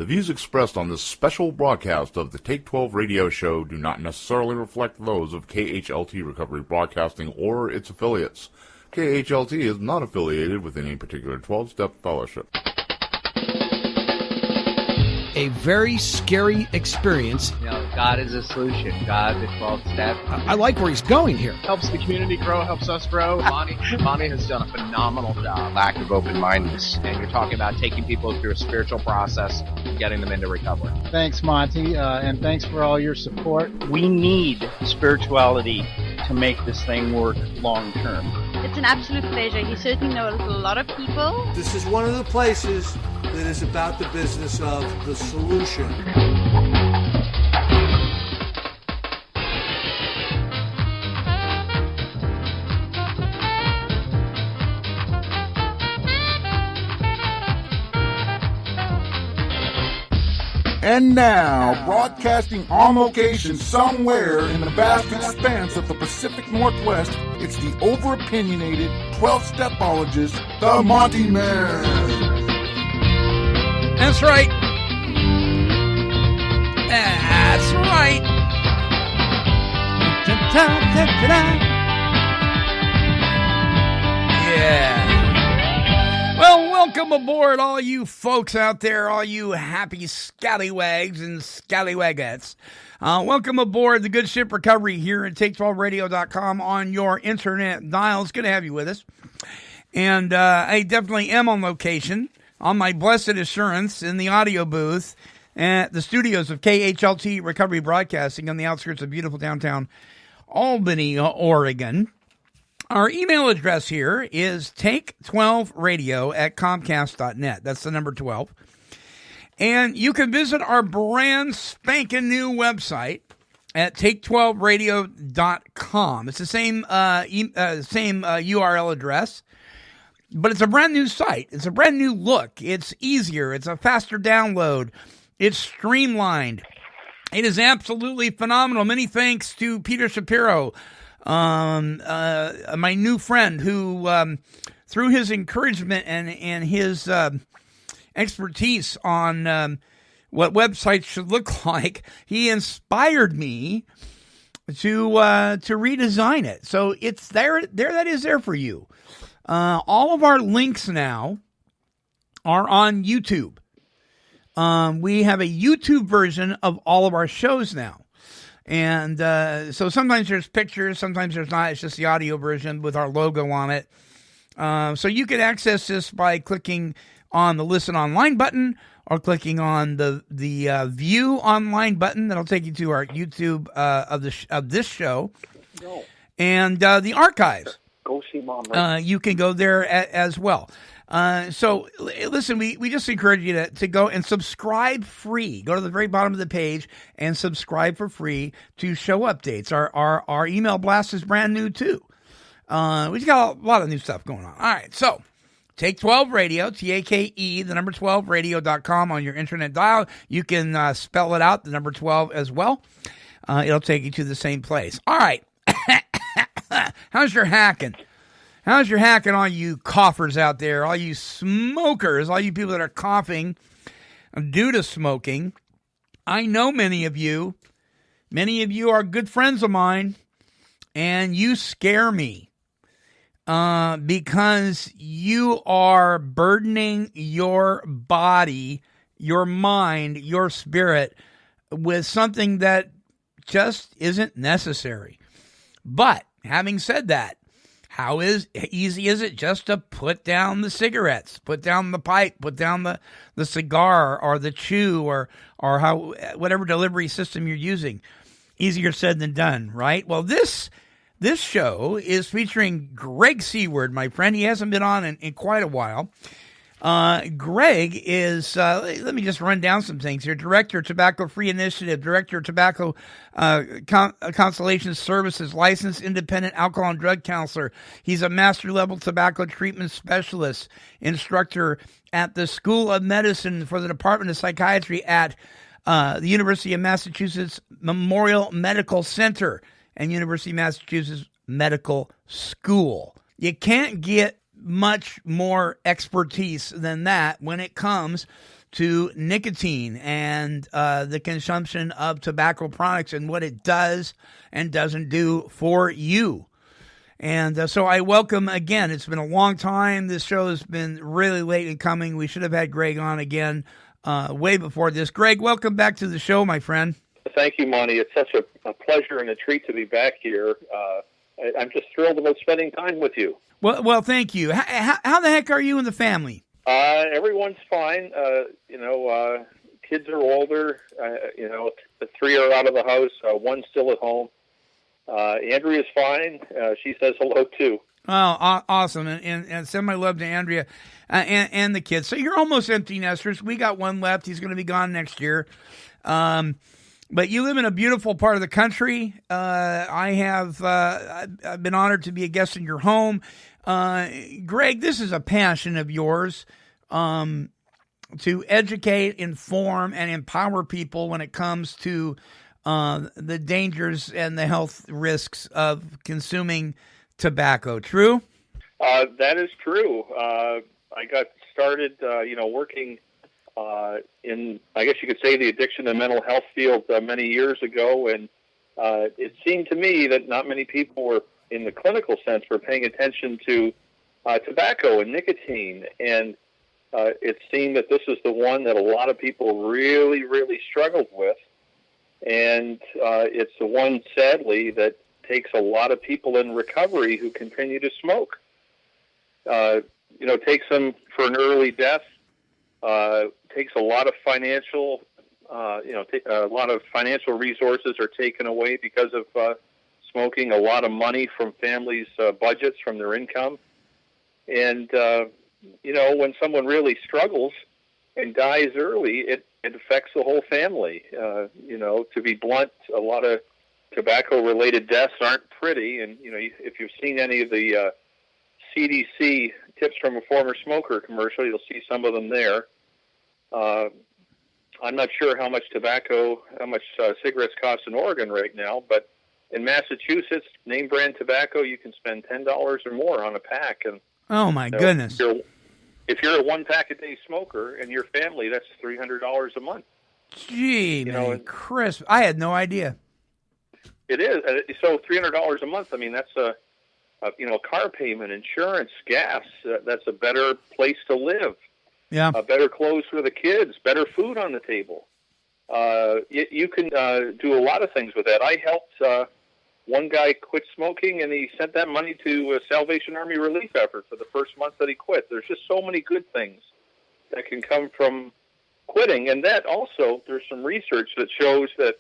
The views expressed on this special broadcast of the Take 12 radio show do not necessarily reflect those of KHLT Recovery Broadcasting or its affiliates. KHLT is not affiliated with any particular 12-step fellowship. A very scary experience. You know, God is a solution. God, the 12 step. I like where he's going here. Helps the community grow, helps us grow. Monty has done a phenomenal job. Lack of open-mindedness. And you're talking about taking people through a spiritual process and getting them into recovery. Thanks, Monty, and thanks for all your support. We need spirituality to make this thing work long term. It's an absolute pleasure. He certainly knows a lot of people. This is one of the places that is about the business of the solution. And now, broadcasting on location somewhere in the vast expanse of the Pacific Northwest, it's the over-opinionated 12-stepologist, the Monty Man. That's right. That's right. Yeah. Well, welcome aboard, all you folks out there, all you happy scallywags and scallywagettes. Welcome aboard the Good Ship Recovery here at Take12Radio.com on your internet dial. It's good to have you with us. And I definitely am on location on my blessed assurance in the audio booth at the studios of KHLT Recovery Broadcasting on the outskirts of beautiful downtown Albany, Oregon. Our email address here is take12radio@comcast.net. That's the number 12. And you can visit our brand spanking new website at take12radio.com. It's the same URL address, but it's a brand new site. It's a brand new look. It's easier. It's a faster download. It's streamlined. It is absolutely phenomenal. Many thanks to Peter Shapiro, my new friend, who through his encouragement and his expertise on what websites should look like, he inspired me to redesign it. So it's there that is there for you. All of our links now are on YouTube. We have a YouTube version of all of our shows now. And so sometimes there's pictures, sometimes there's not. It's just the audio version with our logo on it. So you can access this by clicking on the Listen Online button or clicking on the View Online button. That'll take you to our YouTube of this show. And the archives. Go see Mom. You can go there as well. So listen, we just encourage you to go and subscribe free. Go to the very bottom of the page and subscribe for free to show updates. Our email blast is brand new too. We've got a lot of new stuff going on. All right, so Take 12 Radio, TAKE, the number 12 radio.com on your internet dial. You can spell it out, the number 12 as well. It'll take you to the same place. All right. How's your hacking? How's your hacking, all you coughers out there, all you smokers, all you people that are coughing due to smoking? I know many of you are good friends of mine, and you scare me because you are burdening your body, your mind, your spirit with something that just isn't necessary. But having said that, how easy is it just to put down the cigarettes, put down the pipe, put down the cigar or the chew or whatever delivery system you're using? Easier said than done, right? Well, this show is featuring Greg Seward, my friend. He hasn't been on in quite a while. Greg is, let me just run down some things here. Director of Tobacco Free Initiative, Director of Tobacco Constellation Services, Licensed Independent Alcohol and Drug Counselor. He's a Master Level Tobacco Treatment Specialist, Instructor at the School of Medicine for the Department of Psychiatry at the University of Massachusetts Memorial Medical Center and University of Massachusetts Medical School. You can't get much more expertise than that when it comes to nicotine and the consumption of tobacco products and what it does and doesn't do for you. And so I welcome, again, it's been a long time. This show has been really late in coming. We should have had Greg on again way before this. Greg, welcome back to the show, my friend. Thank you, Monty. It's such a pleasure and a treat to be back here. I'm just thrilled about spending time with you. Well, thank you. How the heck are you and the family? Everyone's fine. Kids are older. The 3 are out of the house. One's still at home. Andrea's fine. She says hello, too. Oh, awesome. And send my love to Andrea and the kids. So you're almost empty nesters. We got one left. He's going to be gone next year. But you live in a beautiful part of the country. I've been honored to be a guest in your home. Greg, this is a passion of yours, to educate, inform, and empower people when it comes to the dangers and the health risks of consuming tobacco. True? That is true. I got started, working in, I guess you could say, the addiction and mental health field many years ago, and it seemed to me that not many people were, in the clinical sense, were paying attention to tobacco and nicotine, and it seemed that this is the one that a lot of people really, really struggled with, and it's the one, sadly, that takes a lot of people in recovery who continue to smoke. Takes them for an early death. Takes a lot of financial, a lot of financial resources are taken away because of smoking. A lot of money from families' budgets, from their income, and when someone really struggles and dies early, it affects the whole family. To be blunt, a lot of tobacco-related deaths aren't pretty, and if you've seen any of the CDC tips from a former smoker commercial, you'll see some of them there. I'm not sure how much cigarettes cost in Oregon right now, but in Massachusetts, name brand tobacco, you can spend $10 or more on a pack. And oh my goodness! If you're a one pack a day smoker and your family, that's $300 a month. Gee, Chris, I had no idea. It is. So $300 a month. I mean, that's a car payment, insurance, gas. That's a better place to live. Yeah. Better clothes for the kids, better food on the table. You can do a lot of things with that. I helped one guy quit smoking, and he sent that money to a Salvation Army relief effort for the first month that he quit. There's just so many good things that can come from quitting. And that also, there's some research that shows that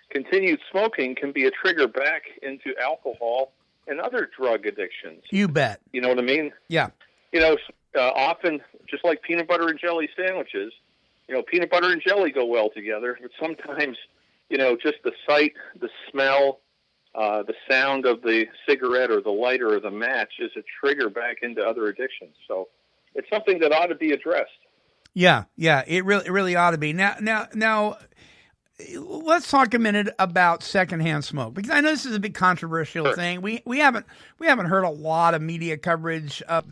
continued smoking can be a trigger back into alcohol and other drug addictions. You bet. You know what I mean? Yeah. Often, just like peanut butter and jelly sandwiches, peanut butter and jelly go well together, but sometimes, just the sight, the smell, the sound of the cigarette or the lighter or the match is a trigger back into other addictions. So it's something that ought to be addressed. Yeah, it really ought to be. Now, let's talk a minute about secondhand smoke, because I know this is a big controversial thing. We haven't heard a lot of media coverage of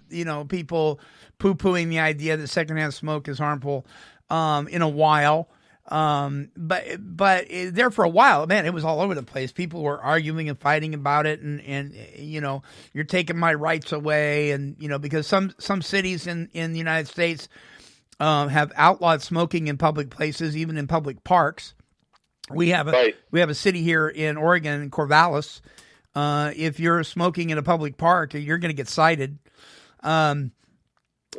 people poo-pooing the idea that secondhand smoke is harmful in a while. But there for a while, man, it was all over the place. People were arguing and fighting about it, and you're taking my rights away, and because some cities in the United States have outlawed smoking in public places, even in public parks. We have a city here in Oregon, in Corvallis. If you're smoking in a public park, you're going to get cited. And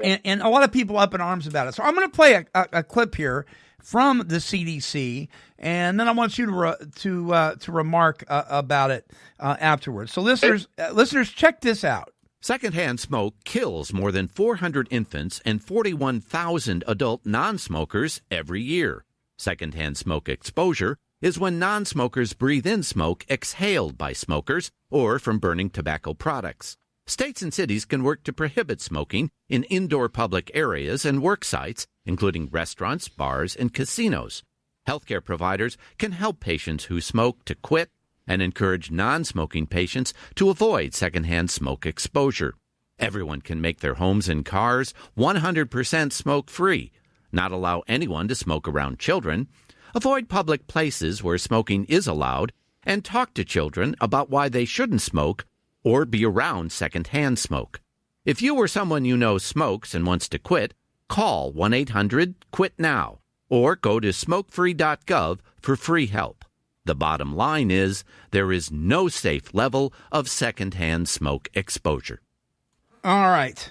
a lot of people up in arms about it. So I'm going to play a clip here from the CDC, and then I want you to remark about it afterwards. So listeners, check this out. Secondhand smoke kills more than 400 infants and 41,000 adult non-smokers every year. Secondhand smoke exposure is when non-smokers breathe in smoke exhaled by smokers or from burning tobacco products. States and cities can work to prohibit smoking in indoor public areas and work sites, including restaurants, bars, and casinos. Healthcare providers can help patients who smoke to quit and encourage non-smoking patients to avoid secondhand smoke exposure. Everyone can make their homes and cars 100% smoke-free. not allow anyone to smoke around children, avoid public places where smoking is allowed, and talk to children about why they shouldn't smoke or be around secondhand smoke. If you or someone you know smokes and wants to quit, call 1-800-QUIT-NOW or go to smokefree.gov for free help. The bottom line is there is no safe level of secondhand smoke exposure. All right.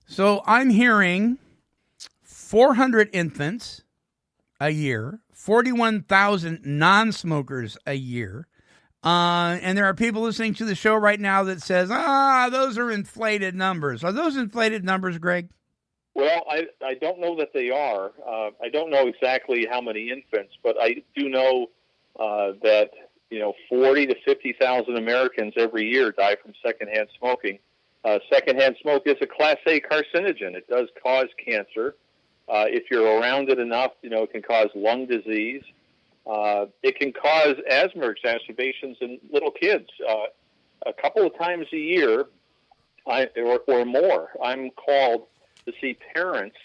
So I'm hearing 400 infants a year, 41,000 non-smokers a year. And there are people listening to the show right now that says, those are inflated numbers. Are those inflated numbers, Greg? Well, I don't know that they are. I don't know exactly how many infants, but I do know that 40 to 50,000 Americans every year die from secondhand smoking. Secondhand smoke is a Class A carcinogen. It does cause cancer. If you're around it enough, it can cause lung disease. It can cause asthma exacerbations in little kids. A couple of times a year, or more, I'm called to see parents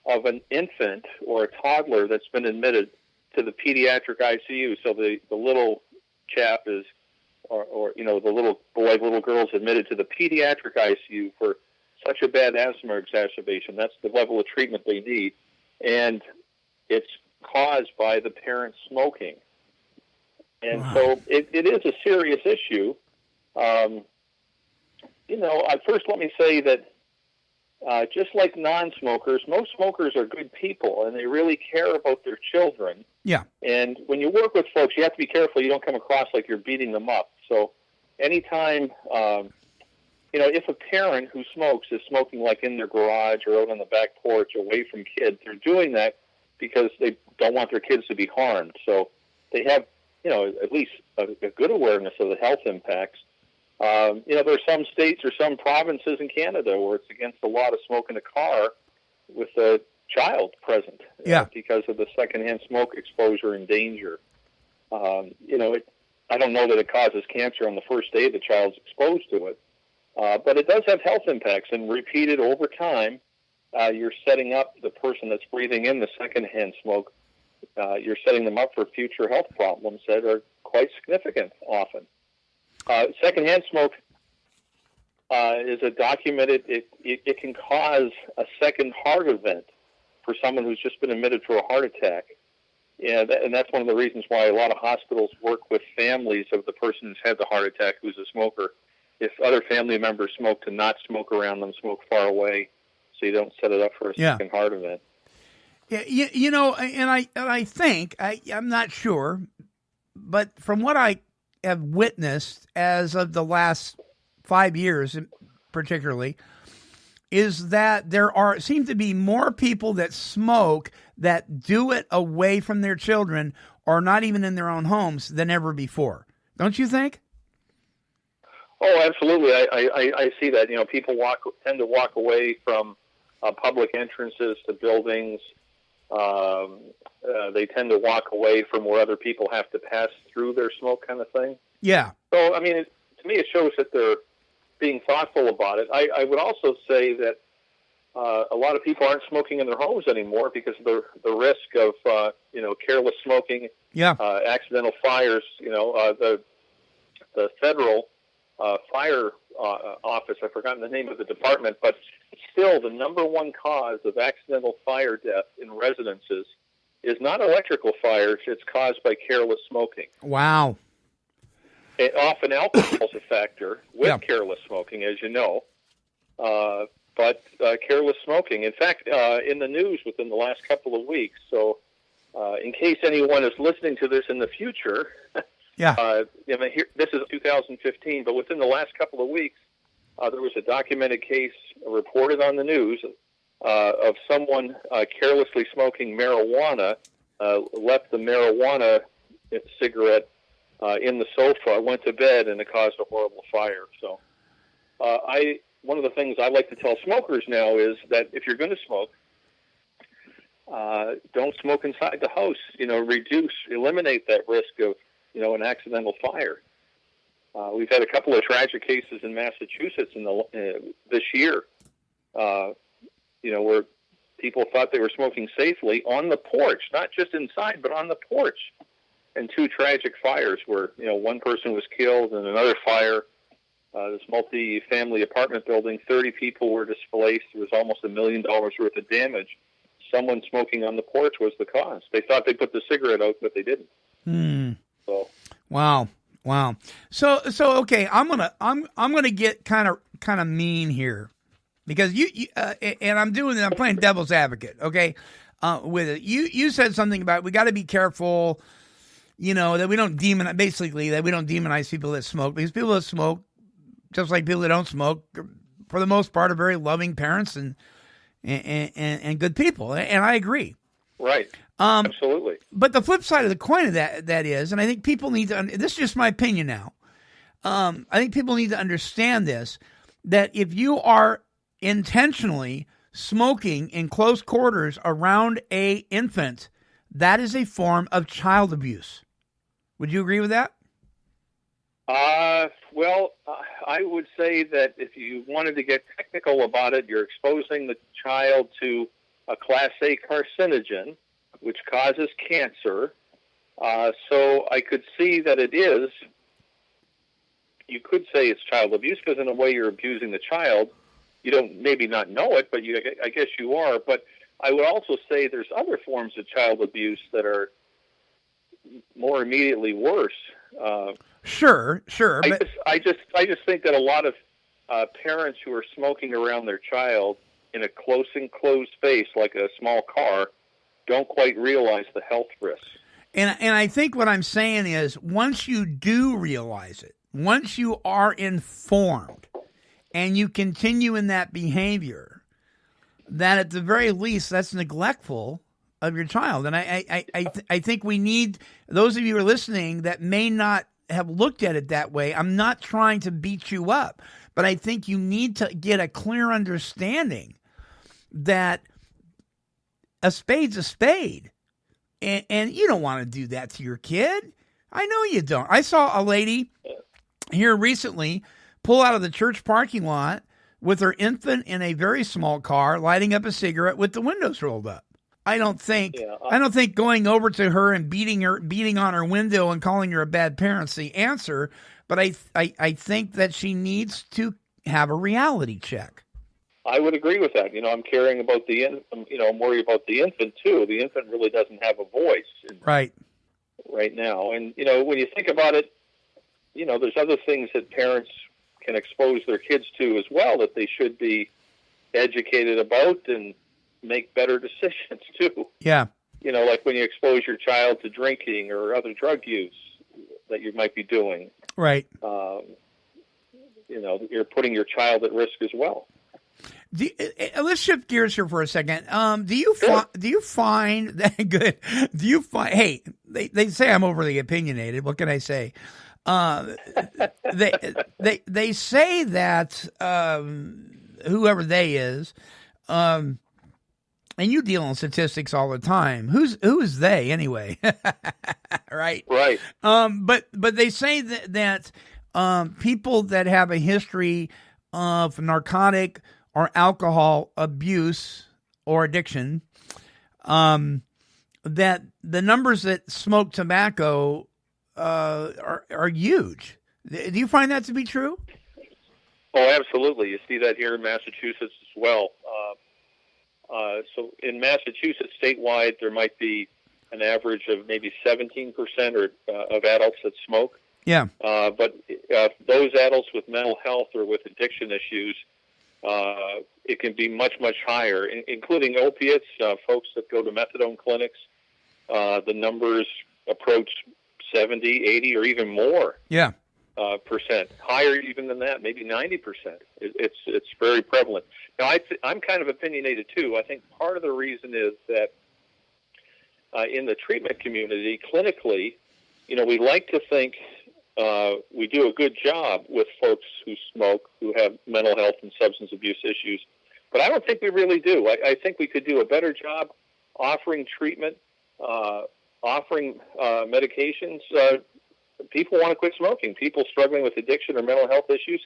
of an infant or a toddler that's been admitted to the pediatric ICU. So the little chap is, or the little boy, little girl's admitted to the pediatric ICU for such a bad asthma exacerbation. That's the level of treatment they need. And it's caused by the parents smoking. And so it is a serious issue. First let me say that just like non-smokers, most smokers are good people, and they really care about their children. Yeah. And when you work with folks, you have to be careful you don't come across like you're beating them up. So anytime, if a parent who smokes is smoking like in their garage or out on the back porch away from kids, they're doing that because they don't want their kids to be harmed. So they have, at least a good awareness of the health impacts. There are some states or some provinces in Canada where it's against the law to smoke in a car with a child present because of the secondhand smoke exposure and danger. I don't know that it causes cancer on the first day the child's exposed to it, but it does have health impacts, and repeated over time, you're setting up the person that's breathing in the secondhand smoke. You're setting them up for future health problems that are quite significant often. Secondhand smoke is a documented, it can cause a second heart event for someone who's just been admitted for a heart attack. And that's one of the reasons why a lot of hospitals work with families of the person who's had the heart attack who's a smoker. If other family members smoke, to not smoke around them, smoke far away, so you don't set it up for a second heart event. Yeah, I think, I'm not sure, but from what I have witnessed as of the last 5 years particularly, is that there seem to be more people that smoke that do it away from their children or not even in their own homes than ever before. Don't you think? Oh, absolutely. I see that. People tend to walk away from public entrances to buildings. They tend to walk away from where other people have to pass through their smoke, kind of thing. Yeah. So, to me, it shows that they're being thoughtful about it. I would also say that a lot of people aren't smoking in their homes anymore because of the risk of careless smoking, accidental fires. The federal fire office, I've forgotten the name of the department, but still the number one cause of accidental fire death in residences is not electrical fires. It's caused by careless smoking. Wow. Often alcohol is a factor with careless smoking, as you know, but careless smoking. In fact, in the news within the last couple of weeks, so in case anyone is listening to this in the future, this is 2015, but within the last couple of weeks, there was a documented case reported on the news of someone carelessly smoking marijuana, left the marijuana cigarette in the sofa, went to bed, and it caused a horrible fire. So one of the things I like to tell smokers now is that if you're going to smoke, don't smoke inside the house. Eliminate that risk of an accidental fire. We've had a couple of tragic cases in Massachusetts this year, where people thought they were smoking safely on the porch, not just inside, but on the porch. And 2 tragic fires where, one person was killed and another fire, this multi-family apartment building, 30 people were displaced. There was almost $1 million worth of damage. Someone smoking on the porch was the cause. They thought they put the cigarette out, but they didn't. So. Wow. So okay, I'm gonna get kind of mean here, because you and I'm playing devil's advocate. Okay, with it, you said something about we got to be careful, that we don't demonize people that smoke, because people that smoke, just like people that don't smoke, for the most part, are very loving parents and good people, and I agree. Right. Absolutely. But the flip side of the coin of that is, and I think people need to, this is just my opinion now, I think people need to understand this, that if you are intentionally smoking in close quarters around a infant, that is a form of child abuse. Would you agree with that? Well, I would say that if you wanted to get technical about it, you're exposing the child to a Class A carcinogen, which causes cancer. So I could see that it is. You could say it's child abuse, because in a way you're abusing the child. You don't maybe not know it, but I guess you are. But I would also say there's other forms of child abuse that are more immediately worse. Sure. I just think that a lot of parents who are smoking around their child in a close enclosed space like a small car don't quite realize the health risks. And I think what I'm saying is, once you do realize it, once you are informed, and you continue in that behavior, that at the very least that's neglectful of your child. And I think we need, those of you who are listening that may not have looked at it that way, I'm not trying to beat you up, but I think you need to get a clear understanding that a spade's a spade. And you don't want to do that to your kid. I know you don't. I saw a lady here recently pull out of the church parking lot with her infant in a very small car, lighting up a cigarette with the windows rolled up. I don't think going over to her and beating on her window and calling her a bad parent's the answer. But I think that she needs to have a reality check. I would agree with that. I'm caring about I'm worried about the infant too. The infant really doesn't have a voice right now. And, when you think about it, there's other things that parents can expose their kids to as well that they should be educated about and make better decisions too. Yeah. Like when you expose your child to drinking or other drug use that you might be doing. Right. You're putting your child at risk as well. Let's shift gears here for a second. Do you find that good? Do you find? Hey, they say I'm overly opinionated. What can I say? They say that whoever they is, and you deal in statistics all the time. Who is they anyway? Right. But they say that people that have a history of narcotic or alcohol abuse or addiction, that the numbers that smoke tobacco are huge. Do you find that to be true? Oh, absolutely. You see that here in Massachusetts as well. So in Massachusetts, statewide, there might be an average of maybe 17% of adults that smoke. Yeah. But those adults with mental health or with addiction issues, it can be much, much higher, including opiates, folks that go to methadone clinics. The numbers approach 70, 80, or even more. Yeah. Percent. Higher even than that, maybe 90%. It's very prevalent. Now, I'm kind of opinionated too. I think part of the reason is that in the treatment community, clinically, we like to think we do a good job with folks who smoke, who have mental health and substance abuse issues. But I don't think we really do. I think we could do a better job offering treatment, offering medications. People want to quit smoking. People struggling with addiction or mental health issues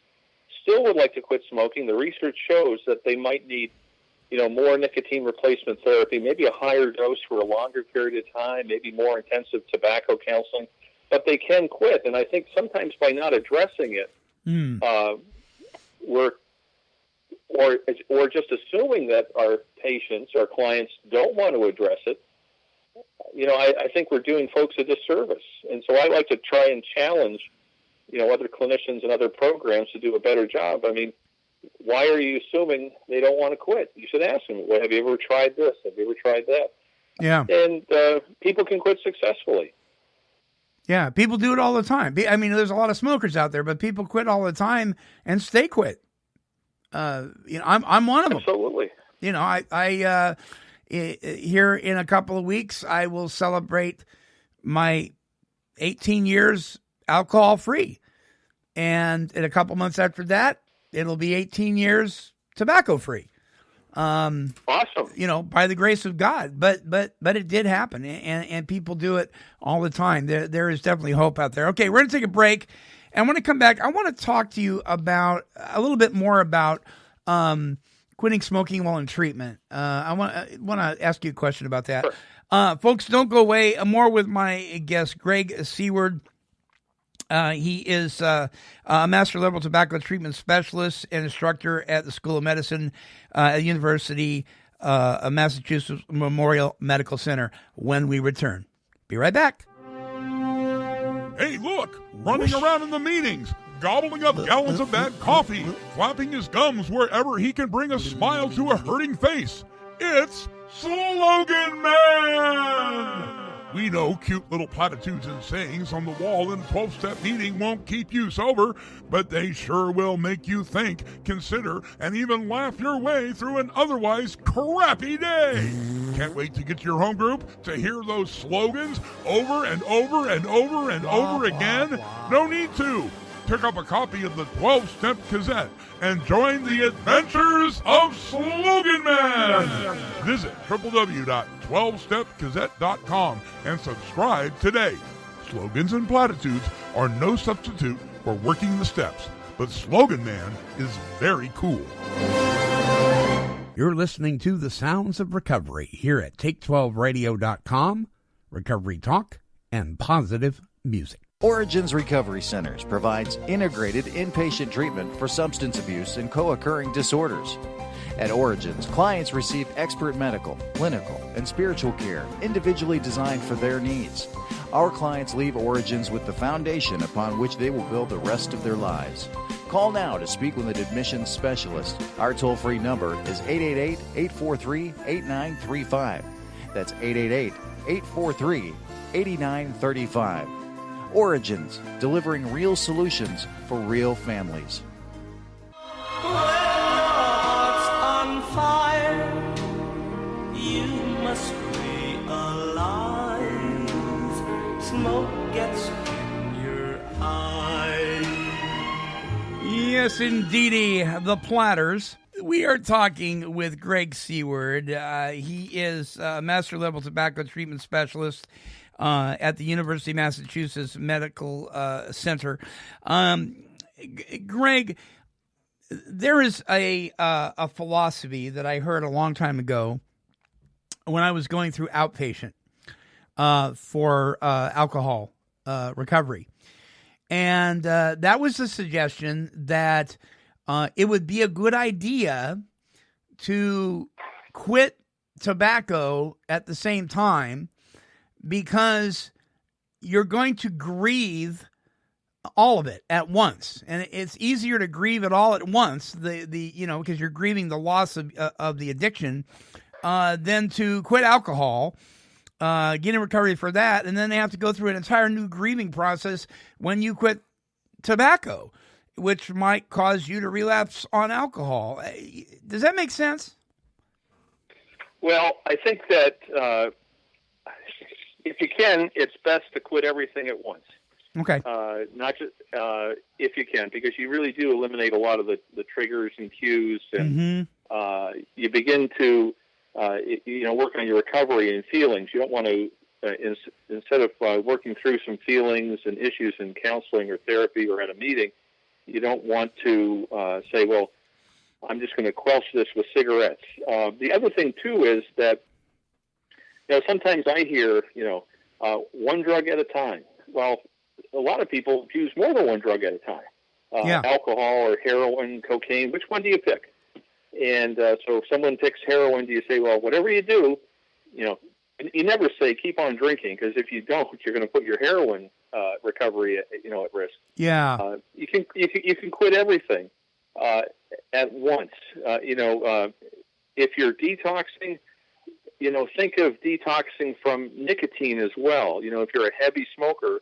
still would like to quit smoking. The research shows that they might need more nicotine replacement therapy, maybe a higher dose for a longer period of time, maybe more intensive tobacco counseling, but they can quit. And I think sometimes by not addressing it, or just assuming that our patients, our clients don't want to address it, I think we're doing folks a disservice. And so I like to try and challenge, other clinicians and other programs to do a better job. I mean, why are you assuming they don't want to quit? You should ask them, well, have you ever tried this? Have you ever tried that? Yeah. And people can quit successfully. Yeah, people do it all the time. I mean, there's a lot of smokers out there, but people quit all the time and stay quit. I'm one of them. Absolutely. I here in a couple of weeks, I will celebrate my 18 years alcohol-free. And in a couple months after that, it'll be 18 years tobacco-free. Awesome. By the grace of God. But it did happen, and people do it all the time. There is definitely hope out there. Okay, we're going to take a break. And when I come back, I want to talk to you about a little bit more about quitting smoking while in treatment. I want to ask you a question about that. Sure. Folks, don't go away. More with my guest, Greg Seward. He is a master level tobacco treatment specialist and instructor at the School of Medicine at the University of Massachusetts Memorial Medical Center. When we return, be right back. Hey, look, running around in the meetings, gobbling up gallons of bad coffee, flapping his gums wherever he can bring a smile to a hurting face. It's Slogan Man! We know cute little platitudes and sayings on the wall in a 12-step meeting won't keep you sober, but they sure will make you think, consider, and even laugh your way through an otherwise crappy day. Can't wait to get to your home group to hear those slogans over and over and over and over again? No need to. Pick up a copy of the 12-Step Gazette and join the adventures of Slogan Man. Visit www.12stepgazette.com and subscribe today. Slogans and platitudes are no substitute for working the steps, but Slogan Man is very cool. You're listening to The Sounds of Recovery here at Take12Radio.com, recovery talk and positive music. Origins Recovery Centers provides integrated inpatient treatment for substance abuse and co-occurring disorders. At Origins, clients receive expert medical, clinical, and spiritual care individually designed for their needs. Our clients leave Origins with the foundation upon which they will build the rest of their lives. Call now to speak with an admissions specialist. Our toll-free number is 888-843-8935. That's 888-843-8935. Origins, delivering real solutions for real families. When heart's on fire, you must realize smoke gets in your eyes. Yes, indeedy, the Platters. We are talking with Greg Seward. He is a master level tobacco treatment specialist at the University of Massachusetts Medical Center. Greg, there is a philosophy that I heard a long time ago when I was going through outpatient for alcohol recovery. And that was the suggestion that it would be a good idea to quit tobacco at the same time, because you're going to grieve all of it at once, and it's easier to grieve it all at once. Because you're grieving the loss of the addiction, than to quit alcohol, get in recovery for that, and then they have to go through an entire new grieving process when you quit tobacco, which might cause you to relapse on alcohol. Does that make sense? Well, I think that if you can, it's best to quit everything at once. Okay. Not just if you can, because you really do eliminate a lot of the triggers and cues, and you begin to work on your recovery and feelings. You don't want to instead of working through some feelings and issues in counseling or therapy or at a meeting, you don't want to say, well, I'm just going to quelch this with cigarettes. The other thing, too, is that, sometimes I hear, one drug at a time. Well, a lot of people use more than one drug at a time. Alcohol or heroin, cocaine, which one do you pick? And so if someone picks heroin, do you say, well, whatever you do, you never say keep on drinking, because if you don't, you're going to put your heroin recovery at risk. Yeah. You can quit everything at once. If you're detoxing, think of detoxing from nicotine as well. If you're a heavy smoker,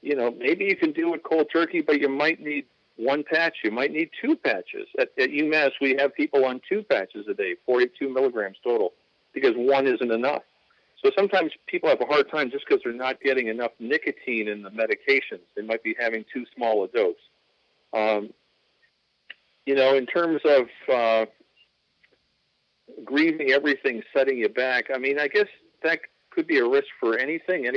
maybe you can do it cold turkey, but you might need one patch. You might need two patches. At UMass, we have people on 2 patches a day, 42 milligrams total, because one isn't enough. So sometimes people have a hard time just because they're not getting enough nicotine in the medications. They might be having too small a dose. In terms of grieving everything, setting you back, I guess that could be a risk for anything, at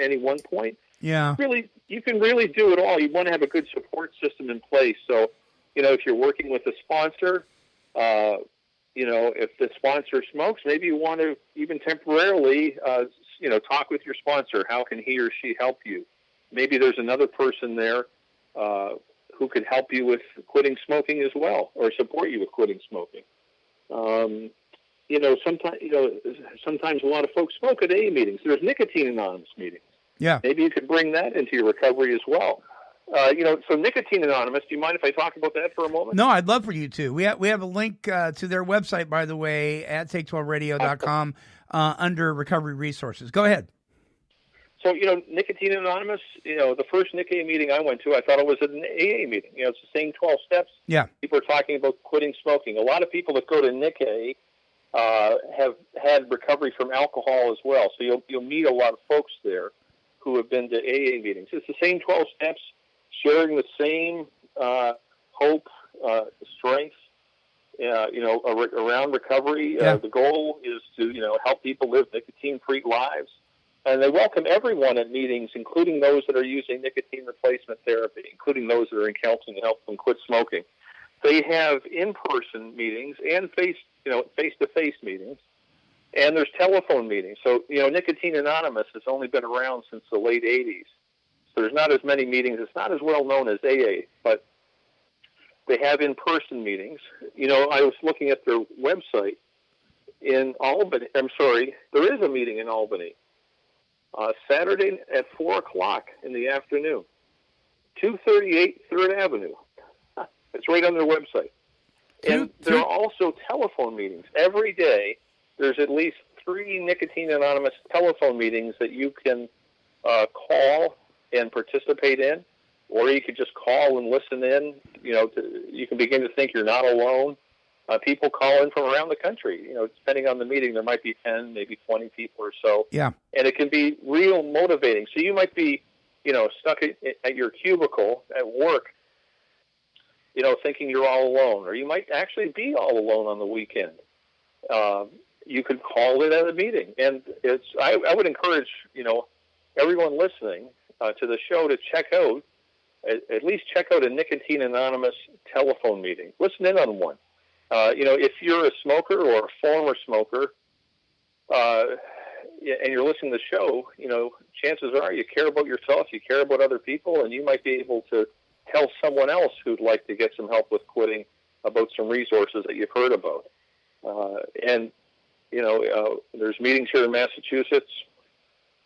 any one point. Yeah. Really, you can really do it all. You want to have a good support system in place. So, if you're working with a sponsor, if the sponsor smokes, maybe you want to even temporarily, talk with your sponsor. How can he or she help you? Maybe there's another person there who could help you with quitting smoking as well, or support you with quitting smoking. Sometimes a lot of folks smoke at AA meetings. There's nicotine anonymous meetings. Yeah. Maybe you could bring that into your recovery as well. So Nicotine Anonymous, do you mind if I talk about that for a moment? No, I'd love for you to. We have a link to their website, by the way, at take12radio.com under recovery resources. Go ahead. So, Nicotine Anonymous, the first NICA meeting I went to, I thought it was an AA meeting. It's the same 12 steps. Yeah. People are talking about quitting smoking. A lot of people that go to NICA have had recovery from alcohol as well. So you'll meet a lot of folks there who have been to AA meetings. It's the same 12 steps, sharing the same hope, strength, around recovery. The goal is to, help people live nicotine-free lives. And they welcome everyone at meetings, including those that are using nicotine replacement therapy, including those that are in counseling to help them quit smoking. They have in-person meetings and face-to-face meetings. And there's telephone meetings. So, Nicotine Anonymous has only been around since the late 80s. So there's not as many meetings. It's not as well known as AA, but they have in-person meetings. I was looking at their website in Albany. I'm sorry, there is a meeting in Albany. Saturday at 4 o'clock in the afternoon. 238 3rd Avenue. It's right on their website. And there are also telephone meetings. Every day, there's at least 3 Nicotine Anonymous telephone meetings that you can call and participate in, or you could just call and listen in. You can begin to think you're not alone. People call in from around the country. Depending on the meeting, there might be 10, maybe 20 people or so. Yeah. And it can be real motivating. So you might be, stuck at your cubicle at work, thinking you're all alone, or you might actually be all alone on the weekend. You could call it at a meeting. And I would encourage, everyone listening to the show to at least check out a Nicotine Anonymous telephone meeting. Listen in on one. If you're a smoker or a former smoker, and you're listening to the show, chances are you care about yourself, you care about other people, and you might be able to tell someone else who'd like to get some help with quitting about some resources that you've heard about. There's meetings here in Massachusetts,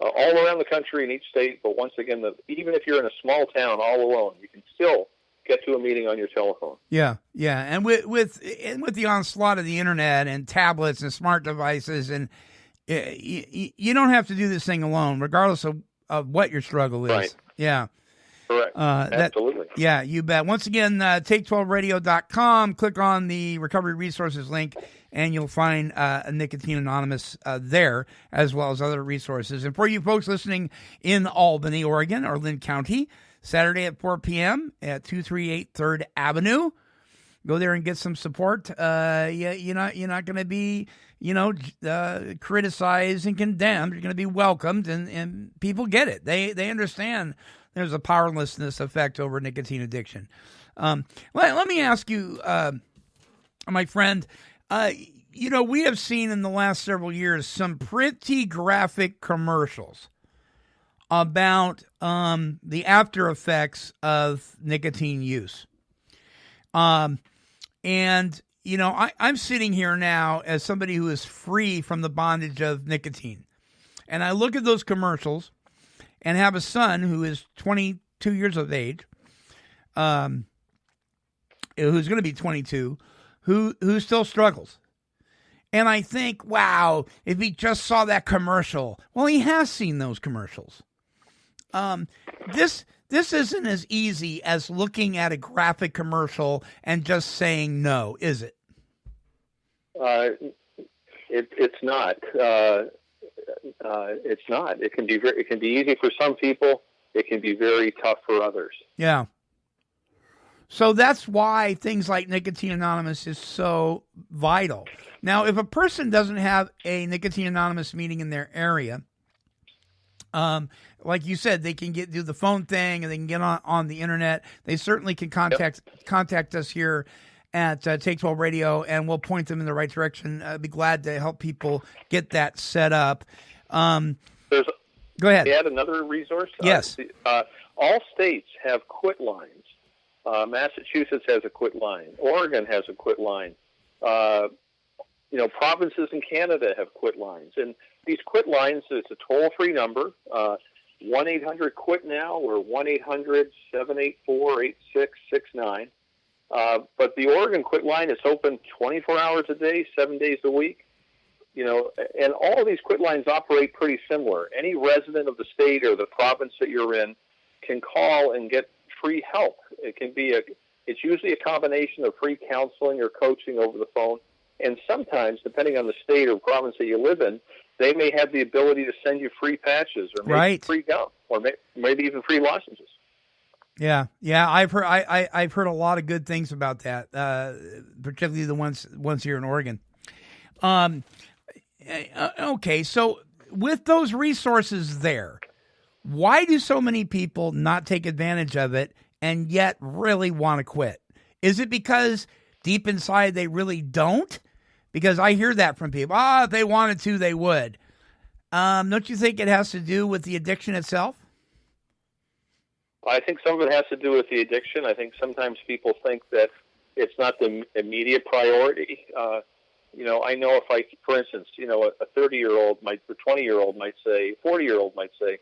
all around the country in each state. But once again, even if you're in a small town all alone, you can still get to a meeting on your telephone. Yeah. And with the onslaught of the internet and tablets and smart devices, and you don't have to do this thing alone, regardless of what your struggle is. Right. Yeah. Correct. Absolutely. Yeah, you bet. Once again, take12radio.com, click on the recovery resources link, and you'll find a Nicotine Anonymous there, as well as other resources. And for you folks listening in Albany, Oregon, or Lynn County, Saturday at 4 p.m. at 238 3rd Avenue. Go there and get some support. You're not going to be, criticized and condemned. You're going to be welcomed, and people get it. They understand there's a powerlessness effect over nicotine addiction. Let me ask you, my friend, we have seen in the last several years some pretty graphic commercials about the after effects of nicotine use. I'm sitting here now as somebody who is free from the bondage of nicotine. And I look at those commercials and have a son who is 22 years of age, who's going to be 22, who still struggles. And I think, wow, if he just saw that commercial. Well, he has seen those commercials. This isn't as easy as looking at a graphic commercial and just saying no, is it? It's not. It's not. It can be easy for some people. It can be very tough for others. Yeah. So that's why things like Nicotine Anonymous is so vital. Now, if a person doesn't have a Nicotine Anonymous meeting in their area, like you said, they can do the phone thing and they can get on the internet. They certainly can contact us here at Take 12 Radio, and we'll point them in the right direction. I'd be glad to help people get that set up. Go ahead. Add another resource. Yes. All states have quit lines. Massachusetts has a quit line. Oregon has a quit line. Provinces in Canada have quit lines. And these quit lines, it's a toll-free number, 1-800-QUIT-NOW or 1-800-784-8669. But the Oregon quit line is open 24 hours a day, 7 days a week. And all of these quit lines operate pretty similar. Any resident of the state or the province that you're in can call and get free help. It's usually a combination of free counseling or coaching over the phone. And sometimes, depending on the state or province that you live in, they may have the ability to send you free patches or maybe free gum or maybe even free lozenges. Yeah. I've heard a lot of good things about that, particularly the ones here in Oregon. Okay, so with those resources there, why do so many people not take advantage of it and yet really want to quit? Is it because deep inside they really don't? Because I hear that from people. If they wanted to, they would. Don't you think it has to do with the addiction itself? I think some of it has to do with the addiction. I think sometimes people think that it's not the immediate priority. I know for instance, a 30-year-old or 20-year-old might say, 40-year-old might say,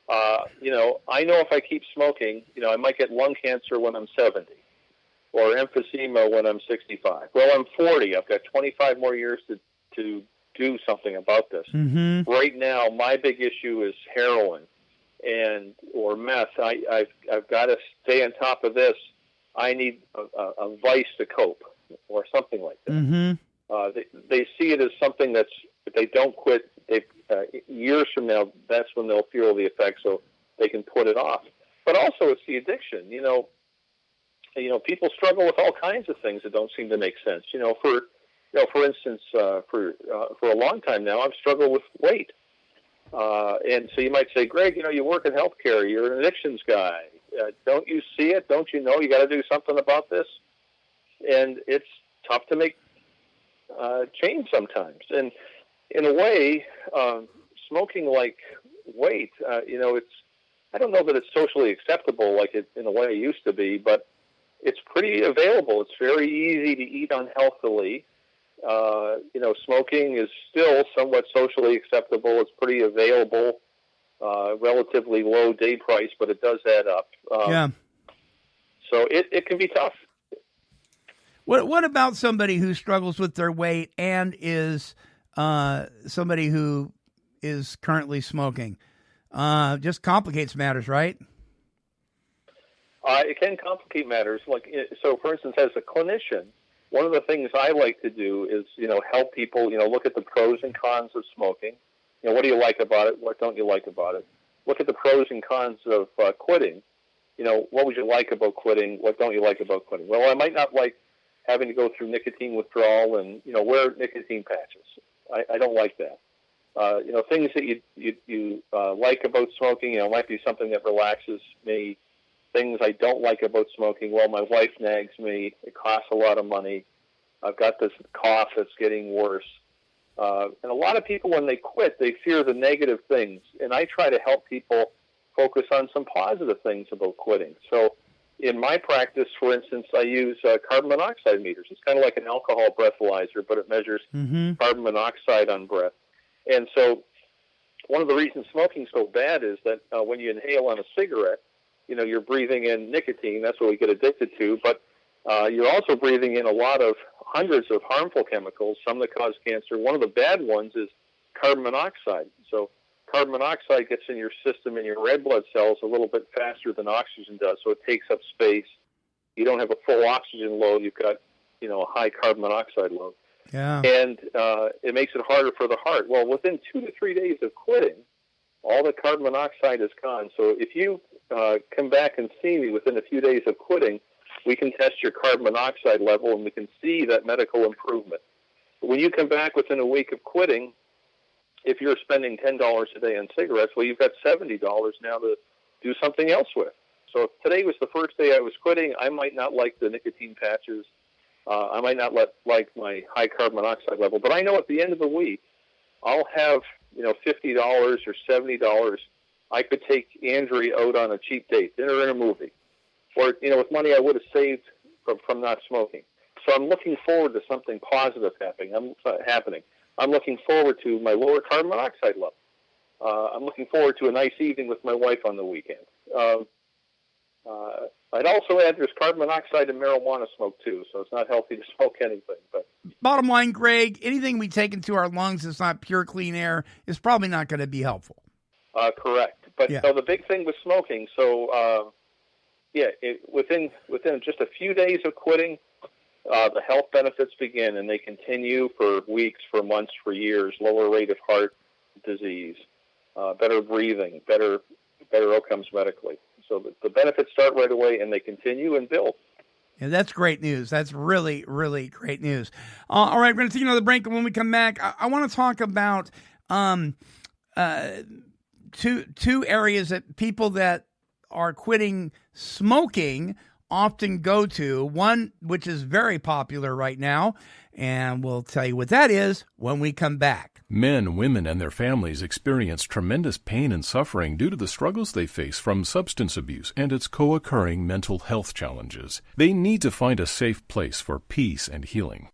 I know if I keep smoking, I might get lung cancer when I'm 70 or emphysema when I'm 65. Well, I'm 40. I've got 25 more years to do something about this. Mm-hmm. Right now, my big issue is heroin or meth. I've got to stay on top of this. I need a vice to cope or something like that. Mm-hmm. They see it as something that's, if they don't quit, years from now, that's when they'll feel the effects, so they can put it off. But also, it's the addiction. People struggle with all kinds of things that don't seem to make sense. For instance, for a long time now, I've struggled with weight. And so you might say, Greg, you work in healthcare. You're an addictions guy. Don't you see it? Don't you know you got to do something about this? And it's tough to make change sometimes. And in a way, smoking like weight, it's, I don't know that it's socially acceptable like it in a way it used to be, but it's pretty available. It's very easy to eat unhealthily. Smoking is still somewhat socially acceptable. It's pretty available, relatively low day price, but it does add up. So it can be tough. What about somebody who struggles with their weight and is somebody who is currently smoking? Just complicates matters, right? It can complicate matters. So, for instance, as a clinician, one of the things I like to do is, help people, look at the pros and cons of smoking. What do you like about it? What don't you like about it? Look at the pros and cons of quitting. What would you like about quitting? What don't you like about quitting? Well, I might not like having to go through nicotine withdrawal and, wear nicotine patches. I don't like that. Things that you like about smoking, might be something that relaxes me. Things I don't like about smoking, well, my wife nags me. It costs a lot of money. I've got this cough that's getting worse. And a lot of people, when they quit, they fear the negative things. And I try to help people focus on some positive things about quitting. So in my practice, for instance, I use carbon monoxide meters. It's kind of like an alcohol breathalyzer, but it measures carbon monoxide on breath. And so one of the reasons smoking's so bad is that when you inhale on a cigarette, you're breathing in nicotine. That's what we get addicted to. But you're also breathing in hundreds of harmful chemicals, some that cause cancer. One of the bad ones is carbon monoxide. So carbon monoxide gets in your system, in your red blood cells, a little bit faster than oxygen does, so it takes up space. You don't have a full oxygen load. You've got, a high carbon monoxide load. Yeah. And it makes it harder for the heart. Well, within 2 to 3 days of quitting, all the carbon monoxide is gone. So if you come back and see me within a few days of quitting, we can test your carbon monoxide level, and we can see that medical improvement. But when you come back within a week of quitting, if you're spending $10 a day on cigarettes, well, you've got $70 now to do something else with. So if today was the first day I was quitting, I might not like the nicotine patches. I might not like my high carbon monoxide level. But I know at the end of the week, I'll have, $50 or $70. I could take Andrea out on a cheap date, dinner and a movie. Or, with money I would have saved from not smoking. So I'm looking forward to something positive happening. I'm looking forward to my lower carbon monoxide level. I'm looking forward to a nice evening with my wife on the weekend. I'd also add there's carbon monoxide in marijuana smoke too, so it's not healthy to smoke anything. But bottom line, Greg, anything we take into our lungs that's not pure clean air is probably not going to be helpful. Correct. But so the big thing with smoking, within just a few days of quitting, the health benefits begin, and they continue for weeks, for months, for years. Lower rate of heart disease, better breathing, better outcomes medically. So the benefits start right away, and they continue and build. Yeah, that's great news. That's really, really great news. All right, we're going to take another break, and when we come back, I want to talk about two areas that people that are quitting smoking often go to. One, which is very popular right now, and we'll tell you what that is when we come back. Men, women, and their families experience tremendous pain and suffering due to the struggles they face from substance abuse and its co-occurring mental health challenges. They need to find a safe place for peace and healing.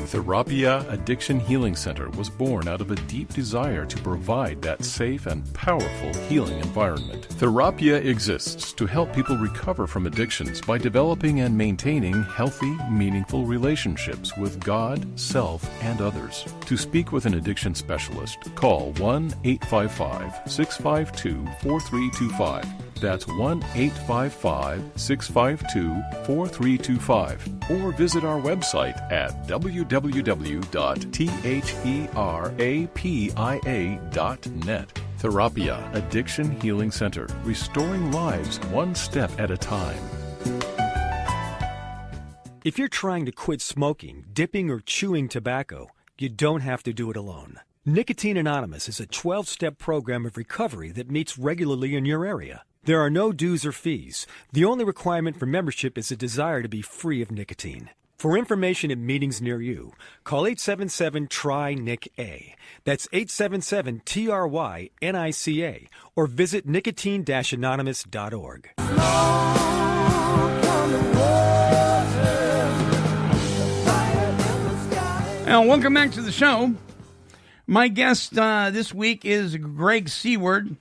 Therapia Addiction Healing Center was born out of a deep desire to provide that safe and powerful healing environment. Therapia exists to help people recover from addictions by developing and maintaining healthy, meaningful relationships with God, self, and others. To speak with an addiction specialist, call 1-855-652-4325. That's 1-855-652-4325. Or visit our website at www.therapia.net. Therapia Addiction Healing Center, restoring lives one step at a time. If you're trying to quit smoking, dipping, or chewing tobacco, you don't have to do it alone. Nicotine Anonymous is a 12-step program of recovery that meets regularly in your area. There are no dues or fees. The only requirement for membership is a desire to be free of nicotine. For information at meetings near you, call 877-TRY-NIC-A. That's 877-TRY-NICA, or visit nicotine-anonymous.org. Now, welcome back to the show. My guest this week is Greg Seward,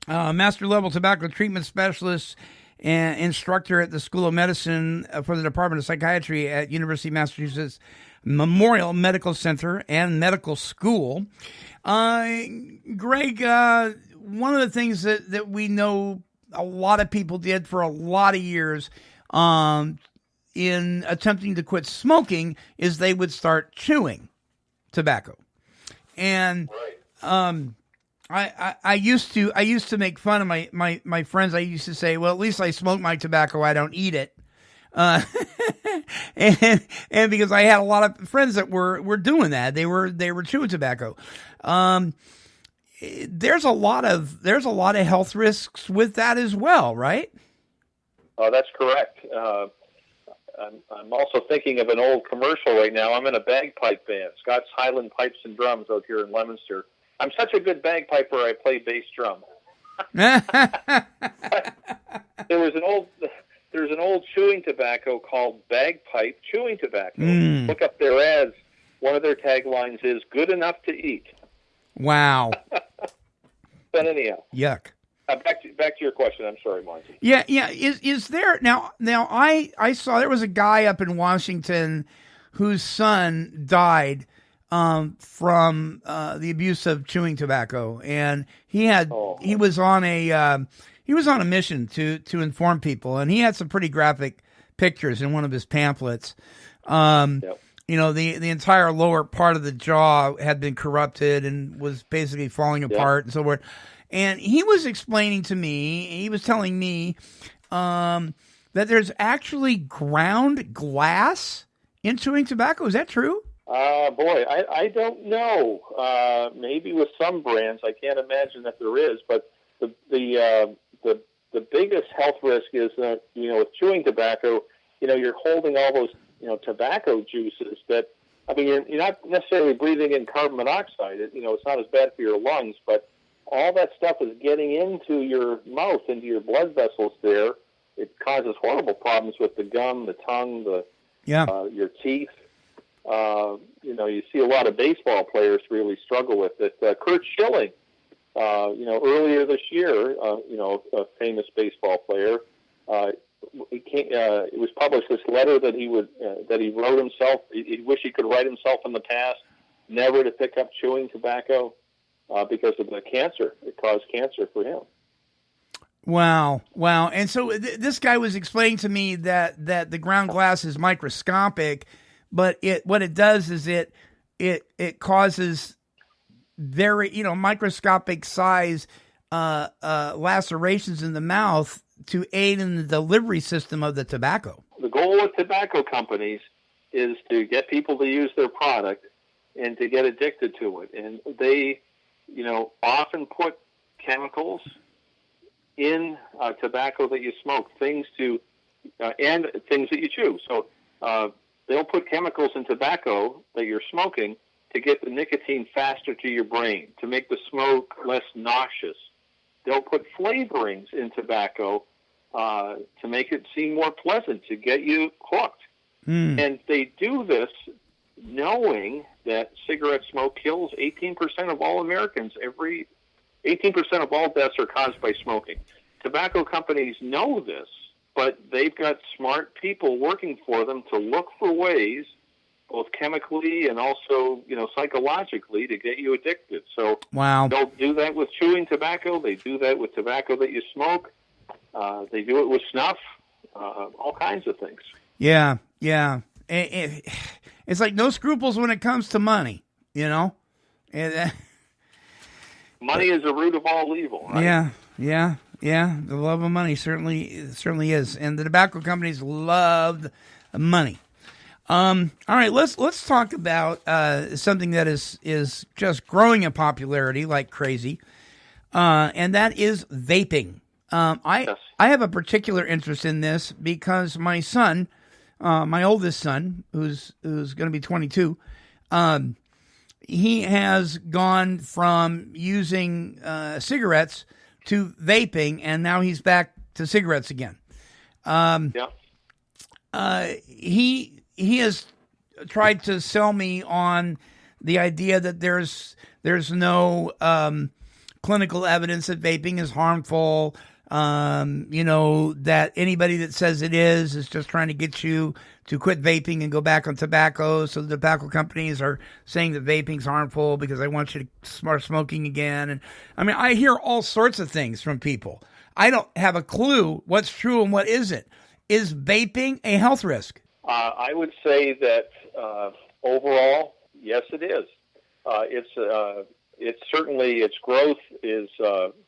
Master Level Tobacco Treatment Specialist and instructor at the School of Medicine for the Department of Psychiatry at University of Massachusetts Memorial Medical Center and Medical School. Greg, one of the things that we know a lot of people did for a lot of years in attempting to quit smoking is they would start chewing tobacco. And I used to make fun of my friends. I used to say, well, at least I smoke my tobacco, I don't eat it. And because I had a lot of friends that were doing that. They were chewing tobacco. There's a lot of health risks with that as well, right? That's correct. I'm also thinking of an old commercial right now. I'm in a bagpipe band, Scott's Highland Pipes and Drums out here in Leominster. I'm such a good bagpiper, I play bass drum. There's an old chewing tobacco called Bagpipe Chewing Tobacco. Look up their ads. One of their taglines is "Good enough to eat." Wow. But anyhow, yuck. Back to your question. I'm sorry, Monty. Yeah. Is there now? I saw there was a guy up in Washington whose son died from the abuse of chewing tobacco, and he was on a mission to inform people, and he had some pretty graphic pictures in one of his pamphlets. Yep. You know, the entire lower part of the jaw had been corrupted and was basically falling apart and so forth. And he was explaining to me, he was telling me that there's actually ground glass in chewing tobacco. Is that true? Boy, I don't know. Maybe with some brands, I can't imagine that there is. But the biggest health risk is that, with chewing tobacco, you're holding all those tobacco juices that, you're not necessarily breathing in carbon monoxide. It's not as bad for your lungs, but all that stuff is getting into your mouth, into your blood vessels there. It causes horrible problems with the gum, the tongue, your teeth. You see a lot of baseball players really struggle with it. Kurt Schilling, earlier this year, a famous baseball player, it was published this letter that he wrote himself. He wished he could write himself in the past, never to pick up chewing tobacco because of the cancer. It caused cancer for him. Wow. And so this guy was explaining to me that the ground glass is microscopic, but what it does is it causes very microscopic size lacerations in the mouth to aid in the delivery system of the tobacco. The goal of tobacco companies is to get people to use their product and to get addicted to it. And they, often put chemicals in tobacco that you smoke, things and things that you chew. So they'll put chemicals in tobacco that you're smoking to get the nicotine faster to your brain, to make the smoke less nauseous. They'll put flavorings in tobacco to make it seem more pleasant, to get you hooked. And they do this knowing that cigarette smoke kills 18% of all Americans. 18% of all deaths are caused by smoking. Tobacco companies know this, but they've got smart people working for them to look for ways, both chemically and also, psychologically, to get you addicted. So they'll do that with chewing tobacco. They do that with tobacco that you smoke. They do it with snuff, all kinds of things. Yeah. It's like no scruples when it comes to money, And, money is the root of all evil, right? Yeah. The love of money certainly is, and the tobacco companies love money. All right, let's talk about something that is just growing in popularity like crazy, and that is vaping. I have a particular interest in this because my son, my oldest son, who's going to be 22, he has gone from using cigarettes to vaping, and now he's back to cigarettes again. He has tried to sell me on the idea that there's no clinical evidence that vaping is harmful. That anybody that says it is just trying to get you to quit vaping and go back on tobacco. So the tobacco companies are saying that vaping's harmful because they want you to start smoking again. And I hear all sorts of things from people. I don't have a clue what's true and what isn't. Is vaping a health risk? I would say that overall, yes, it is. It's certainly, its growth is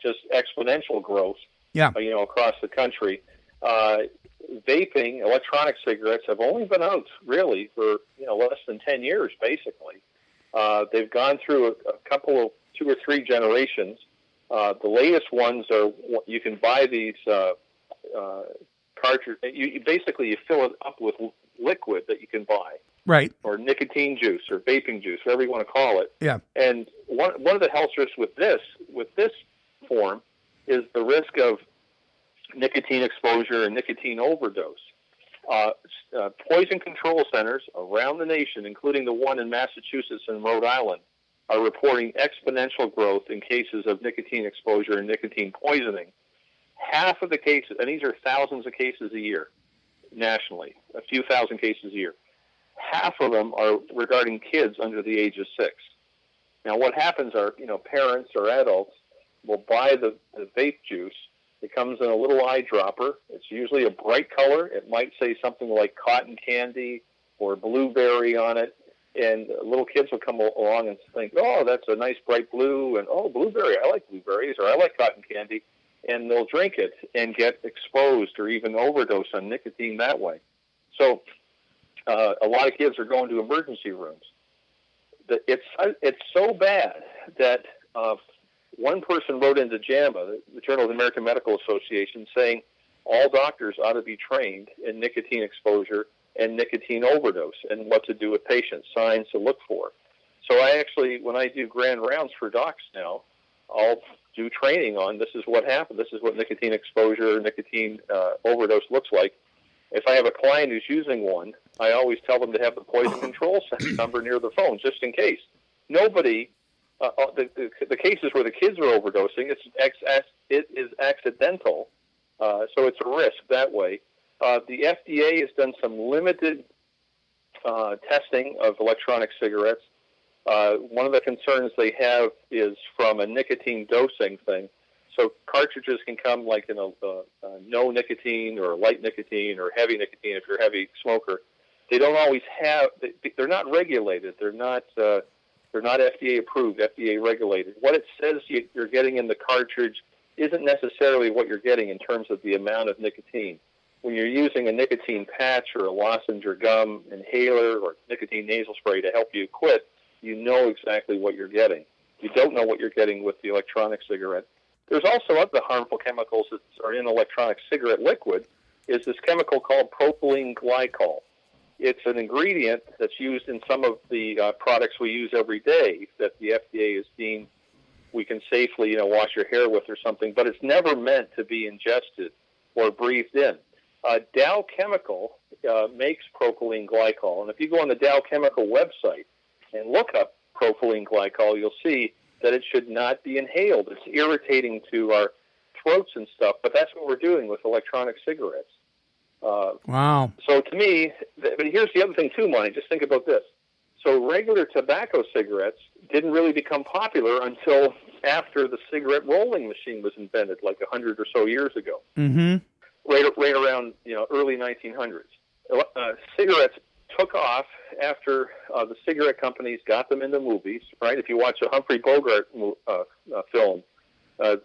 just exponential growth. Across the country. Vaping, electronic cigarettes have only been out really for less than 10 years, basically. They've gone through a couple of 2 or 3 generations. The latest ones are, you can buy these cartridge. You basically you fill it up with liquid that you can buy, Right. or nicotine juice, or vaping juice, whatever you want to call it. Yeah. And one of the health risks with this form is the risk of nicotine exposure and nicotine overdose. Poison control centers around the nation, including the one in Massachusetts and Rhode Island, are reporting exponential growth in cases of nicotine exposure and nicotine poisoning. Half of the cases, and these are thousands of cases a year nationally, a few thousand cases a year, half of them are regarding kids under the age of 6. Now, what happens are, parents or adults will buy the vape juice. It comes in a little eyedropper. It's usually a bright color. It might say something like cotton candy or blueberry on it. And little kids will come along and think, oh, that's a nice bright blue, and oh, blueberry, I like blueberries, or I like cotton candy. And they'll drink it and get exposed or even overdose on nicotine that way. So a lot of kids are going to emergency rooms. It's so bad that one person wrote into JAMA, the Journal of the American Medical Association, saying all doctors ought to be trained in nicotine exposure and nicotine overdose and what to do with patients, signs to look for. So I actually, when I do grand rounds for docs now, I'll do training on this is what happened. This is what nicotine exposure, nicotine overdose looks like. If I have a client who's using one, I always tell them to have the poison control number near the phone, just in case. Nobody, the cases where the kids are overdosing, it is accidental, so it's a risk that way. The FDA has done some limited testing of electronic cigarettes. One of the concerns they have is from a nicotine dosing thing. So cartridges can come like in a no nicotine or light nicotine or heavy nicotine if you're a heavy smoker. They don't always have. They're not regulated. They're not FDA approved, FDA regulated. What it says you're getting in the cartridge isn't necessarily what you're getting in terms of the amount of nicotine. When you're using a nicotine patch or a lozenge or gum inhaler or nicotine nasal spray to help you quit, you know exactly what you're getting. You don't know what you're getting with the electronic cigarette. There's also other harmful chemicals that are in electronic cigarette liquid. Is this chemical called propylene glycol. It's an ingredient that's used in some of the products we use every day that the FDA has deemed we can safely, wash your hair with or something, but it's never meant to be ingested or breathed in. Dow Chemical makes propylene glycol, and if you go on the Dow Chemical website and look up propylene glycol, you'll see that it should not be inhaled. It's irritating to our throats and stuff, but that's what we're doing with electronic cigarettes. Wow. So to me, but here's the other thing too, Monty, just think about this. So regular tobacco cigarettes didn't really become popular until after the cigarette rolling machine was invented, like 100 or so years ago. Mm-hmm. Right around early 1900s. Cigarettes took off after the cigarette companies got them into movies, right? If you watch a Humphrey Bogart film,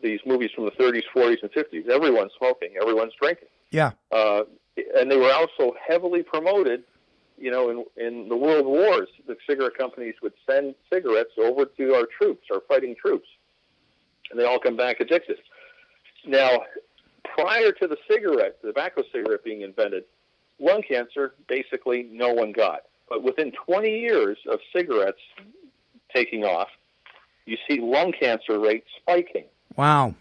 these movies from the 30s, 40s, and 50s, everyone's smoking, everyone's drinking. Yeah. And they were also heavily promoted, in the world wars. The cigarette companies would send cigarettes over to our troops, our fighting troops, and they all come back addicted. Now, prior to the tobacco cigarette being invented, lung cancer, basically no one got. But within 20 years of cigarettes taking off, you see lung cancer rates spiking. Wow.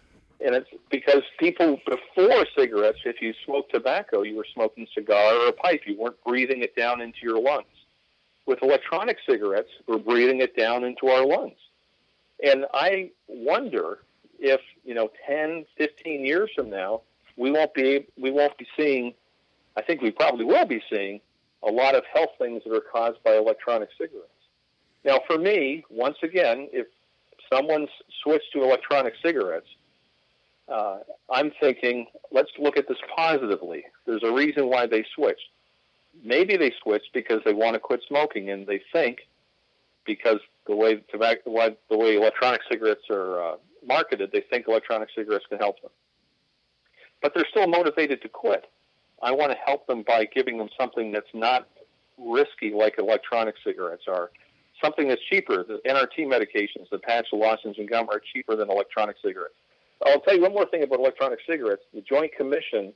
And it's because people before cigarettes, if you smoked tobacco, you were smoking a cigar or a pipe. You weren't breathing it down into your lungs. With electronic cigarettes, we're breathing it down into our lungs. And I wonder if, 10, 15 years from now, we won't be seeing, I think we probably will be seeing, a lot of health things that are caused by electronic cigarettes. Now, for me, once again, if someone's switched to electronic cigarettes, I'm thinking, let's look at this positively. There's a reason why they switched. Maybe they switched because they want to quit smoking, and they think because the way electronic cigarettes are marketed, they think electronic cigarettes can help them. But they're still motivated to quit. I want to help them by giving them something that's not risky like electronic cigarettes are. Something that's cheaper. The NRT medications, the patch, the lozenge, and gum are cheaper than electronic cigarettes. I'll tell you one more thing about electronic cigarettes. The Joint Commission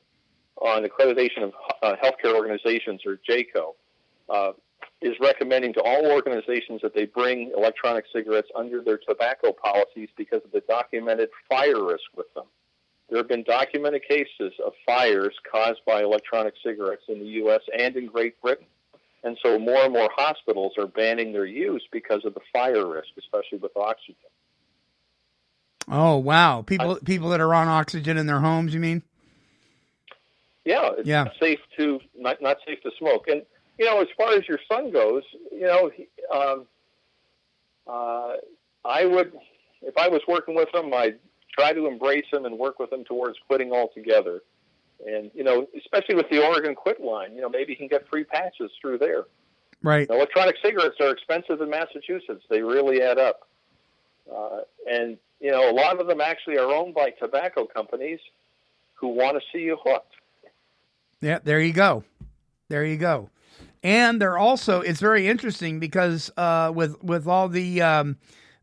on Accreditation of Healthcare Organizations, or JCO, is recommending to all organizations that they bring electronic cigarettes under their tobacco policies because of the documented fire risk with them. There have been documented cases of fires caused by electronic cigarettes in the U.S. and in Great Britain. And so more and more hospitals are banning their use because of the fire risk, especially with oxygen. Oh, wow. People that are on oxygen in their homes, you mean? Yeah, it's not safe to smoke. And, as far as your son goes, I would, if I was working with him, I'd try to embrace him and work with him towards quitting altogether. And, especially with the Oregon Quit line, maybe he can get free patches through there. Right. Electronic cigarettes are expensive in Massachusetts. They really add up. And, a lot of them actually are owned by tobacco companies who want to see you hooked. Yeah, there you go. There you go. And they're also, it's very interesting because with all the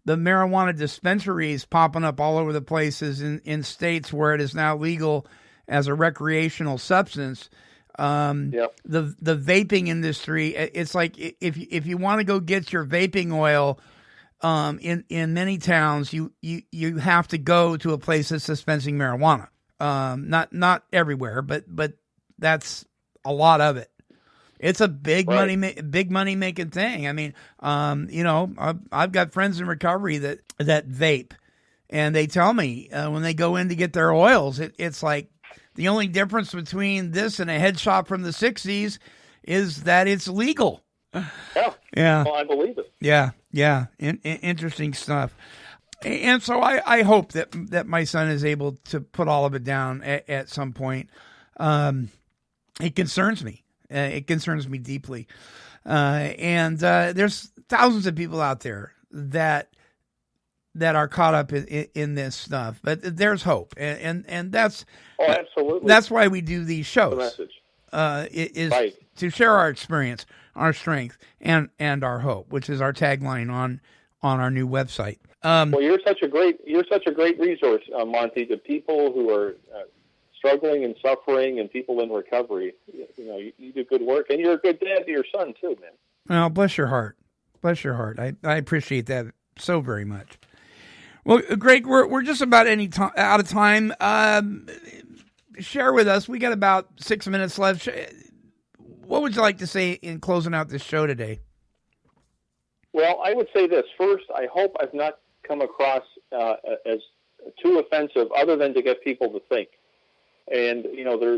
marijuana dispensaries popping up all over the places in states where it is now legal as a recreational substance, the vaping industry, it's like if you want to go get your vaping oil, in many towns, you have to go to a place that's dispensing marijuana. Not everywhere, but that's a lot of it. It's a big money making thing. I mean, I've got friends in recovery that vape, and they tell me when they go in to get their oils, it's like the only difference between this and a head shop from the 60s is that it's legal. Yeah. Well, I believe it. Yeah. Interesting stuff. And so I hope that my son is able to put all of it down at some point. It concerns me. It concerns me deeply. And there's thousands of people out there that are caught up in this stuff, but there's hope. And that's, absolutely. That's why we do these shows. The message. Is right. To share our experience, our strength, and our hope, which is our tagline on our new website. Well, you're such a great resource, Monty, to people who are struggling and suffering, and people in recovery. You do good work, and you're a good dad to your son too, man. Well, bless your heart. Bless your heart. I appreciate that so very much. Well, Greg, we're just about out of time. Share with us. We got about 6 minutes left. What would you like to say in closing out this show today? Well, I would say this. First, I hope I've not come across as too offensive, other than to get people to think. And,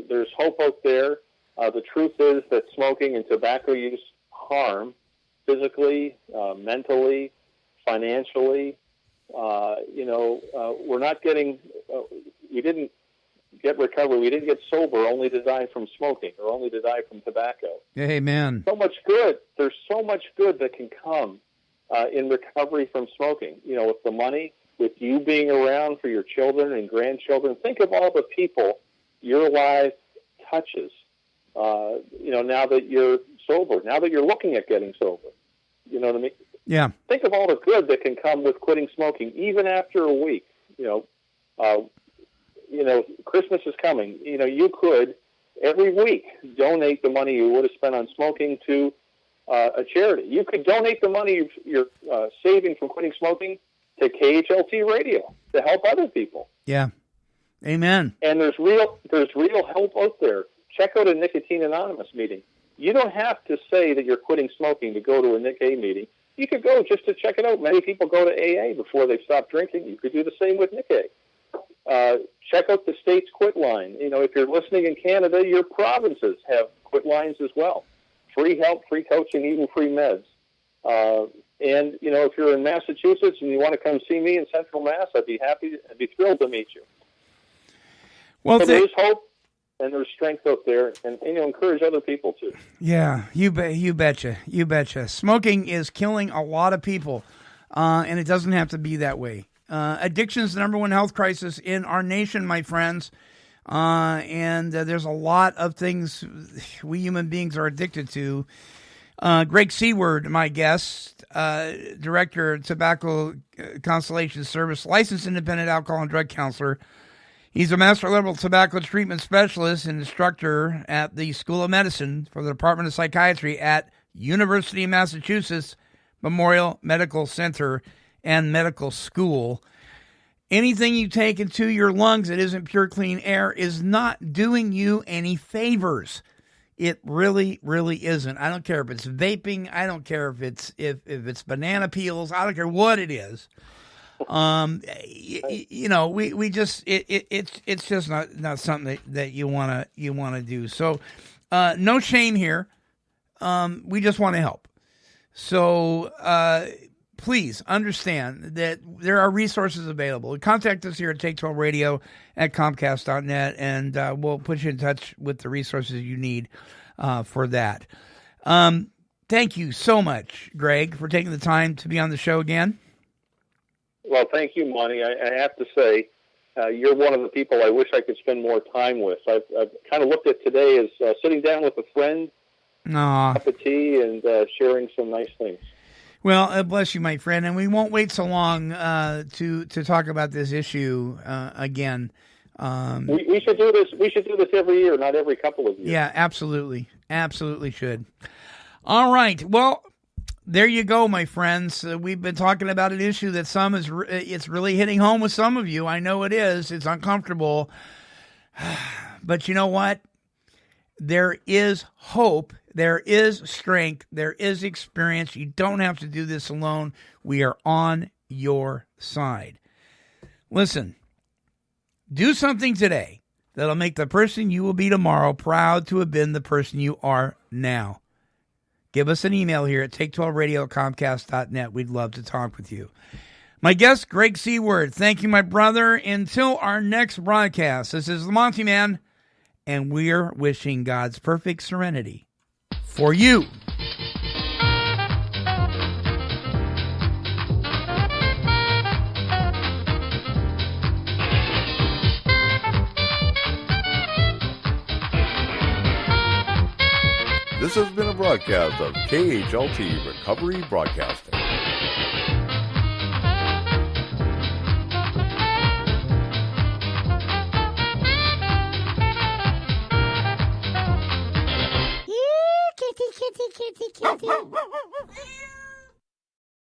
there's hope out there. The truth is that smoking and tobacco use harm physically, mentally, financially. We're not getting, we didn't get recovery. We didn't get sober only to die from smoking or only to die from tobacco. Amen. So much good. There's so much good that can come in recovery from smoking. With the money, with you being around for your children and grandchildren. Think of all the people your life touches. Now that you're sober, now that you're looking at getting sober. You know what I mean? Yeah. Think of all the good that can come with quitting smoking, even after a week. Christmas is coming. You could every week donate the money you would have spent on smoking to a charity. You could donate the money you're saving from quitting smoking to KHLT Radio to help other people. Yeah. Amen. And there's real help out there. Check out a Nicotine Anonymous meeting. You don't have to say that you're quitting smoking to go to a Nic A meeting. You could go just to check it out. Many people go to AA before they stop drinking. You could do the same with Nic A. Check out the state's quit line. If you're listening in Canada, your provinces have quit lines as well. Free help, free coaching, even free meds. And if you're in Massachusetts and you want to come see me in Central Mass, I'd be thrilled to meet you. Well, so there's hope and there's strength out there, and encourage other people too. Yeah, you betcha. Smoking is killing a lot of people, and it doesn't have to be that way. Addiction is the number one health crisis in our nation, my friends. And there's a lot of things we human beings are addicted to. Greg Seward, my guest, Director of Tobacco Constellation Service, licensed independent alcohol and drug counselor He's a master level tobacco treatment specialist and instructor at the School of Medicine for the Department of Psychiatry at University of Massachusetts Memorial Medical Center and Medical School. Anything you take into your lungs that isn't pure, clean air is not doing you any favors. It really, really isn't. I don't care if it's vaping. I don't care if it's banana peels. I don't care what it is. We just it's just not something that you wanna do. So, no shame here. We just want to help. So, please understand that there are resources available. Contact us here at Take 12 Radio at Comcast.net, and we'll put you in touch with the resources you need for that. Thank you so much, Greg, for taking the time to be on the show again. Well, thank you, Monty. I have to say, you're one of the people I wish I could spend more time with. I've kind of looked at today as sitting down with a friend, cup of tea, and sharing some nice things. Well, bless you, my friend, and we won't wait so long to talk about this issue again. We should do this. We should do this every year, not every couple of years. Yeah, absolutely should. All right, well, there you go, my friends. We've been talking about an issue that it's really hitting home with some of you. I know it is. It's uncomfortable, but you know what? There is hope. There is strength. There is experience. You don't have to do this alone. We are on your side. Listen, do something today that'll make the person you will be tomorrow proud to have been the person you are now. Give us an email here at take12radio@comcast.net. We'd love to talk with you. My guest, Greg Seward. Thank you, my brother. Until our next broadcast, this is the Monty Man, and we're wishing God's perfect serenity for you. This has been a broadcast of KHLT Recovery Broadcasting. Kitty, kitty, kitty, kitty.